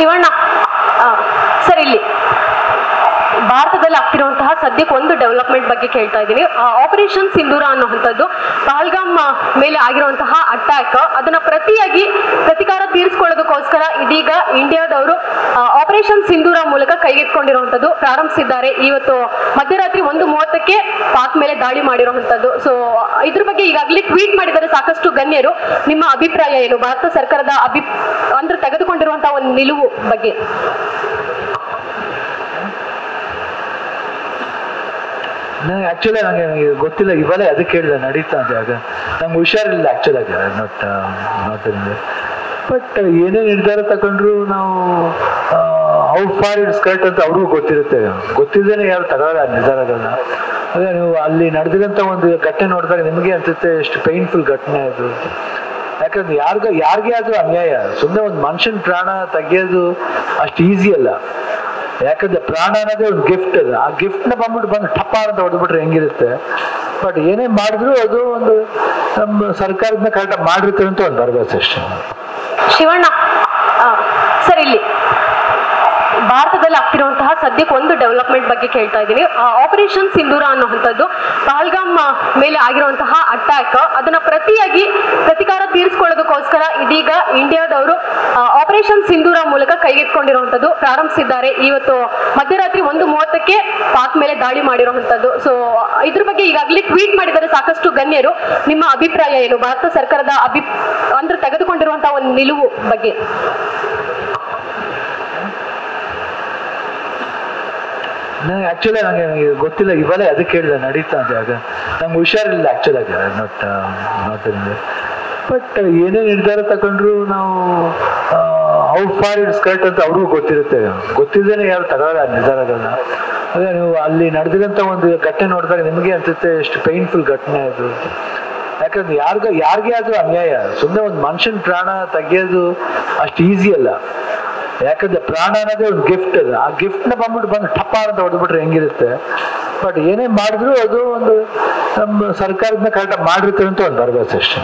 Shivanna sir, ಇಲ್ಲಿ ಭಾರತದಲ್ಲಿ ಆಗ್ತಿರುವಂತಹ ಸದ್ಯಕ್ಕೆ ಒಂದು ಡೆವಲಪ್ಮೆಂಟ್ ಬಗ್ಗೆ ಕೇಳ್ತಾ ಇದ್ದೀನಿ. ಆಪರೇಷನ್ ಸಿಂಧೂರ ಅನ್ನುವಂಥದ್ದು ಪಹಲ್ಗಾಮ್ ಮೇಲೆ ಆಗಿರುವಂತಹ ಅಟ್ಯಾಕ್, ಅದನ್ನ ಪ್ರತಿಕಾರ ತೀರಿಸಿಕೊಳ್ಳೋದಕ್ಕೋಸ್ಕರ ಇದೀಗ ಇಂಡಿಯಾದವರು ಆಪರೇಷನ್ ಸಿಂಧೂರ ಮೂಲಕ ಕೈಗೆತ್ತಿಕೊಂಡಿರುವಂಥದ್ದು ಪ್ರಾರಂಭಿಸಿದ್ದಾರೆ. ಇವತ್ತು ಮಧ್ಯರಾತ್ರಿ 1:30ಕ್ಕೆ ಪಾಕ್ ಮೇಲೆ ದಾಳಿ ಮಾಡಿರುವಂಥದ್ದು. ಸೊ ಇದ್ರ ಬಗ್ಗೆ ಈಗಾಗಲೇ ಟ್ವೀಟ್ ಮಾಡಿದ್ದಾರೆ ಸಾಕಷ್ಟು ಗಣ್ಯರು. ನಿಮ್ಮ ಅಭಿಪ್ರಾಯ ಏನು? ಭಾರತ ಸರ್ಕಾರದ ಅಂದ್ರೆ ತೆಗೆದುಕೊಂಡಿರುವಂತಹ ಒಂದು ನಿಲುವು ಬಗ್ಗೆ. ಆಕ್ಚುಲಿ ನನಗೆ ಗೊತ್ತಿಲ್ಲ, ಇವಾಗ ಅದಕ್ಕೆ ಹೇಳಿದೆ ನಡೀತಾ ಅಂತ. ಆಗ ನಂಗೆ ಹುಷಾರಿಲ್ಲ ಆಕ್ಚುಲಿ ಆಗ ನೋಡ್ತಿದ್ದೆ. ಬಟ್ ಏನೇ ನಿರ್ಧಾರ ತಗೊಂಡ್ರು ನಾವು ಹೌ ಫಾರ್ ಇಟ್ಸ್ ಕರೆಕ್ಟ್ ಅಂತ ಅವ್ರಿಗೂ ಗೊತ್ತಿರುತ್ತೆ. ಗೊತ್ತಿದ್ದೇನೆ ಯಾರು ತಗೊಳ್ಳಲ್ಲ ನಿರ್ಧಾರಗಳನ್ನ. ಅದೇ ನೀವು ಅಲ್ಲಿ ನಡೆದಿರೋಂಥ ಒಂದು ಘಟನೆ ನೋಡಿದಾಗ ನಿಮಗೆ ಅನ್ಸುತ್ತೆ ಎಷ್ಟು ಪೇನ್ಫುಲ್ ಘಟನೆ ಅದು. ಯಾಕಂದ್ರೆ ಯಾರಿಗೆ ಆದ್ರೂ ಅನ್ಯಾಯ. ಸುಮ್ಮನೆ ಒಂದು ಮನುಷ್ಯನ ಪ್ರಾಣ ತೆಗೆಯೋದು ಅಷ್ಟು ಈಸಿ ಅಲ್ಲ. ಯಾಕಂದ್ರೆ ಪ್ರಾಣ ಅನ್ನೋದೇ ಒಂದು ಗಿಫ್ಟ್. ಅದು ಆ ಗಿಫ್ಟ್ ನ ಬಂದು ಟಪ್ಪ ಅಂತ ಹೊಡೆದ್ಬಿಟ್ರೆ ಹೆಂಗಿರುತ್ತೆ. ಬಟ್ ಏನೇ ಮಾಡಿದ್ರು ಅದು ಒಂದು ನಮ್ಮ ಸರ್ಕಾರದಿಂದ ಕರೆಕ್ಟಾಗಿ ಮಾಡಿರ್ತಾರೆ ಅಂತ ಒಂದು ಭರವಸೆ ಅಷ್ಟೇ. ಶಿವಣ್ಣ ಸರ್, ಇಲ್ಲಿ ಭಾರತದಲ್ಲಿ ಆಗ್ತಿರುವಂತಹ ಸದ್ಯಕ್ಕೆ ಒಂದು ಡೆವಲಪ್ಮೆಂಟ್ ಬಗ್ಗೆ ಕೇಳ್ತಾ ಇದ್ದೀನಿ. ಆಪರೇಷನ್ ಸಿಂಧೂರ ಅನ್ನುವಂಥದ್ದು ಪಹಲ್ಗಾಮ್ ಮೇಲೆ ಆಗಿರುವಂತಹ ಅಟ್ಯಾಕ್, ಅದನ್ನ ಪ್ರತಿಕಾರ ತೀರಿಸಿಕೊಳ್ಳೋದಕ್ಕೋಸ್ಕರ ಇದೀಗ ಇಂಡಿಯಾದವರು ಆಪರೇಷನ್ ಸಿಂಧೂರ ಮೂಲಕ ಕೈಗೆತ್ತಿಕೊಂಡಿರುವಂಥದ್ದು ಪ್ರಾರಂಭಿಸಿದ್ದಾರೆ. ಇವತ್ತು ಮಧ್ಯರಾತ್ರಿ 1:30ಕ್ಕೆ ಪಾಕ್ ಮೇಲೆ ದಾಳಿ ಮಾಡಿರುವಂಥದ್ದು. ಸೊ ಇದ್ರ ಬಗ್ಗೆ ಈಗಾಗಲೇ ಟ್ವೀಟ್ ಮಾಡಿದ್ದಾರೆ ಸಾಕಷ್ಟು ಗಣ್ಯರು. ನಿಮ್ಮ ಅಭಿಪ್ರಾಯ ಏನು? ಭಾರತ ಸರ್ಕಾರದ ಅಂದ್ರೆ ತೆಗೆದುಕೊಂಡಿರುವಂತಹ ಒಂದು ನಿಲುವು ಬಗ್ಗೆ. ಆಕ್ಚುಲಿ ನನಗೆ ಗೊತ್ತಿಲ್ಲ, ಇವಾಗ ಅದಕ್ಕೆ ಹೇಳಿದೆ ನಡೀತಾ ಅಂತ. ಆಗ ನಂಗೆ ಹುಷಾರಿಲ್ಲ ಆಕ್ಚುಲಿ ಆಗ ನೋಡ್ತಿದ್ದೆ. ಬಟ್ ಏನೇ ನಿರ್ಧಾರ ತಗೊಂಡ್ರು ನಾವು ಹೌ ಫಾರ್ ಇಟ್ಸ್ ಕರೆಕ್ಟ್ ಅಂತ ಅವ್ರಿಗೂ ಗೊತ್ತಿರುತ್ತೆ. ಗೊತ್ತಿದ್ದೇನೆ ಯಾರು ತಗೊಳ್ಳಲ್ಲ ನಿರ್ಧಾರಗಳನ್ನ. ಅದೇ ನೀವು ಅಲ್ಲಿ ನಡೆದಿರೋಂಥ ಒಂದು ಘಟನೆ ನೋಡಿದಾಗ ನಿಮಗೆ ಅನ್ಸುತ್ತೆ ಎಷ್ಟು ಪೇನ್ಫುಲ್ ಘಟನೆ ಅದು. ಯಾಕಂದ್ರೆ ಯಾರಿಗೆ ಆದ್ರೂ ಅನ್ಯಾಯ. ಸುಮ್ಮನೆ ಒಂದು ಮನುಷ್ಯನ ಪ್ರಾಣ ತೆಗೆಯೋದು ಅಷ್ಟು ಈಸಿ ಅಲ್ಲ. ಯಾಕಂದ್ರೆ ಪ್ರಾಣ ಅನ್ನೋದೇ ಒಂದು ಗಿಫ್ಟ್. ಅದು ಆ ಗಿಫ್ಟ್ ನ ಬಂದು ಟಪ್ಪ ಅಂತ ಹೊಡೆದ್ಬಿಟ್ರೆ ಹೆಂಗಿರುತ್ತೆ. ಬಟ್ ಏನೇ ಮಾಡಿದ್ರು ಅದು ಒಂದು ನಮ್ಮ ಸರ್ಕಾರದಿಂದ ಕರೆಕ್ಟಾಗಿ ಮಾಡಿರ್ತಾರೆ ಅಂತ ಒಂದು ಭರವಸೆ ಅಷ್ಟೇ.